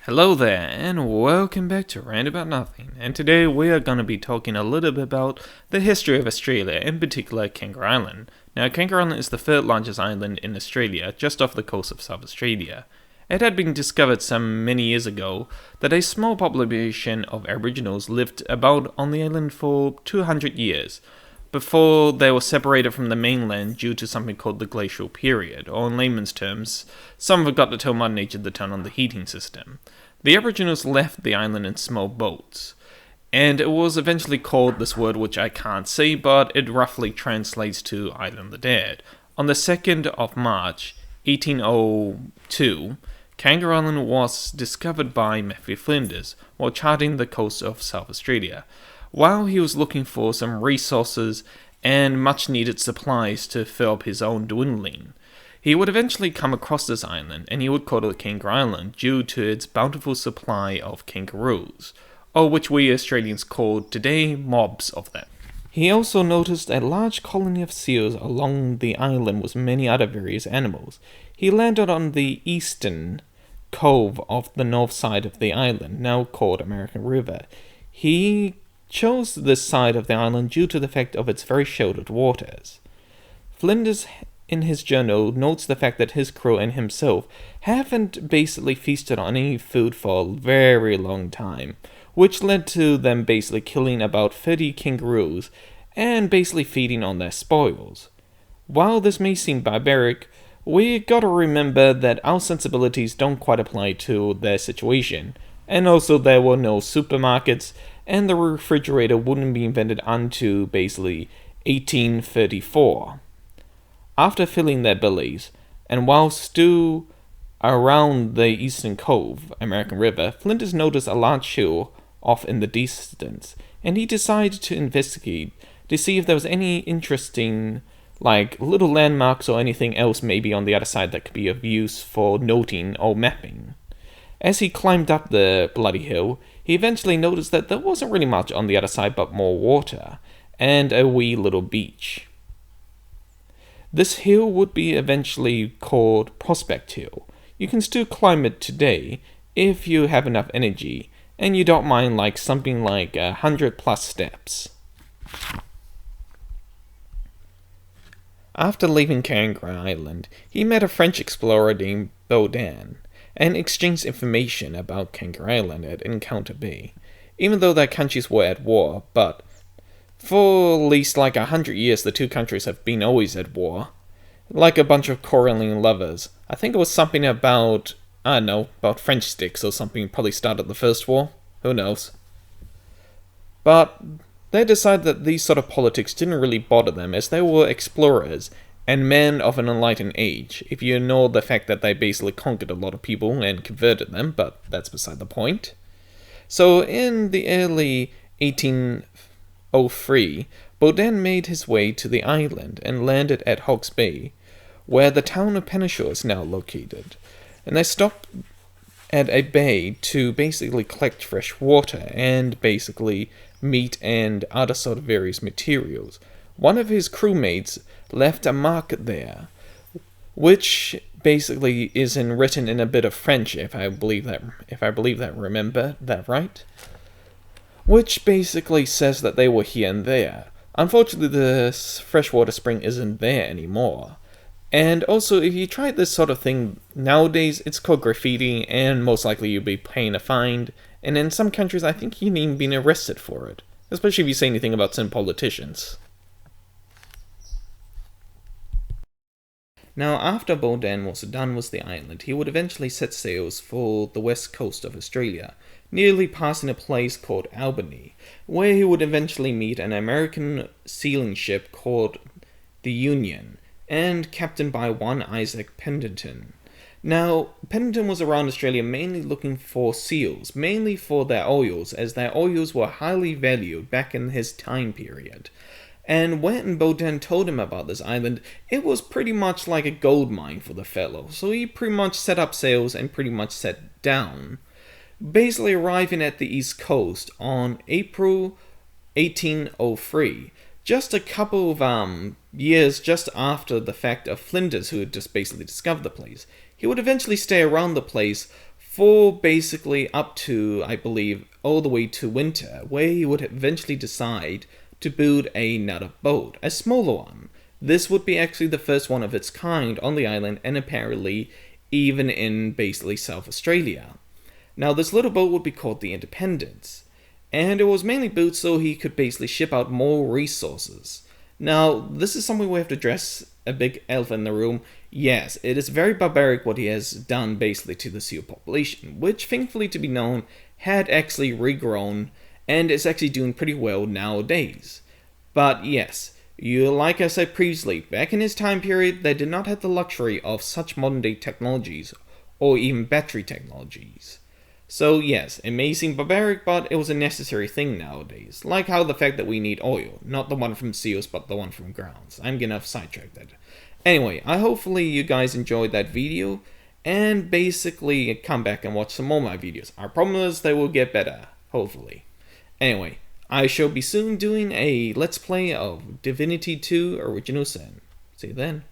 Hello there, and welcome back to Rant About Nothing. And today we are going to be talking a little bit about the history of Australia, in particular Kangaroo Island. Now, Kangaroo Island is the third largest island in Australia, just off the coast of South Australia. It had been discovered some many years ago that a small population of Aboriginals lived about on the island for 200 years, before they were separated from the mainland due to something called the glacial period, or in layman's terms, some forgot to tell Mother Nature to turn on the heating system. The Aboriginals left the island in small boats, and it was eventually called this word which I can't say, but it roughly translates to Island of the Dead. On the 2nd of March, 1802, Kangaroo Island was discovered by Matthew Flinders while charting the coast of South Australia, while he was looking for some resources and much needed supplies to fill up his own dwindling. He would eventually come across this island, and he would call it Kangaroo Island due to its bountiful supply of kangaroos, or which we Australians call today mobs of them. He also noticed a large colony of seals along the island with many other various animals. He landed on the eastern cove of the north side of the island, now called American River. He chose this side of the island due to the fact of its very sheltered waters. Flinders, in his journal, notes the fact that his crew and himself haven't basically feasted on any food for a very long time, which led to them basically killing about 30 kangaroos and basically feeding on their spoils. While this may seem barbaric, we gotta remember that our sensibilities don't quite apply to their situation, and also there were no supermarkets, and the refrigerator wouldn't be invented until basically 1834. After filling their bellies, and while still around the eastern cove, American River, Flinders noticed a large hill off in the distance, and he decided to investigate to see if there was any interesting, little landmarks or anything else maybe on the other side that could be of use for noting or mapping. As he climbed up the bloody hill, he eventually noticed that there wasn't really much on the other side but more water, and a wee little beach. This hill would be eventually called Prospect Hill. You can still climb it today if you have enough energy, and you don't mind something like 100+ steps. After leaving Kangaroo Island, he met a French explorer named Baudin, and exchanged information about Kangaroo Island at Encounter Bay, even though their countries were at war, but for at least 100 years the two countries have been always at war, like a bunch of quarreling lovers. I think it was something about, about French sticks or something, probably started the first war, who knows. But they decided that these sort of politics didn't really bother them, as they were explorers and men of an enlightened age, if you ignore the fact that they basically conquered a lot of people and converted them, but that's beside the point. So in the early 1803, Baudin made his way to the island and landed at Hawke's Bay, where the town of Penshore is now located. And they stopped at a bay to basically collect fresh water and basically meat and other sort of various materials. One of his crewmates left a mark there, which basically is written in a bit of French, if I remember that right, which basically says that they were here and there. Unfortunately, the freshwater spring isn't there anymore. And also, if you try this sort of thing nowadays, it's called graffiti, and most likely you'll be paying a fine. And in some countries, I think you've even been arrested for it, especially if you say anything about some politicians. Now, after Baudin was done with the island, he would eventually set sails for the west coast of Australia, nearly passing a place called Albany, where he would eventually meet an American sealing ship called the Union, and captained by one Isaac Pendleton. Now, Pendleton was around Australia mainly looking for seals, mainly for their oils, as their oils were highly valued back in his time period. And when Baudin told him about this island, it was pretty much like a gold mine for the fellow, so he pretty much set up sails and pretty much set down, basically arriving at the east coast on April 1803, just a couple of years just after the fact of Flinders, who had just basically discovered the place. He would eventually stay around the place for basically up to, I believe, all the way to winter, where he would eventually decide to build another boat, a smaller one. This would be actually the first one of its kind on the island, and apparently even in basically South Australia. Now, this little boat would be called the Independence, and it was mainly built so he could basically ship out more resources. Now, this is something we have to address, a big elephant in the room. Yes, it is very barbaric what he has done basically to the seal population, which thankfully to be known had actually regrown and is actually doing pretty well nowadays. But yes, like I said previously, back in his time period, they did not have the luxury of such modern day technologies or even battery technologies. So yes, it may seem barbaric, but it was a necessary thing nowadays. Like how the fact that we need oil, not the one from seals, but the one from grounds. I'm gonna sidetrack that. Anyway, hopefully you guys enjoyed that video, and basically come back and watch some more of my videos. I promise they will get better, hopefully. Anyway, I shall be soon doing a Let's Play of Divinity 2 Original Sin. See you then.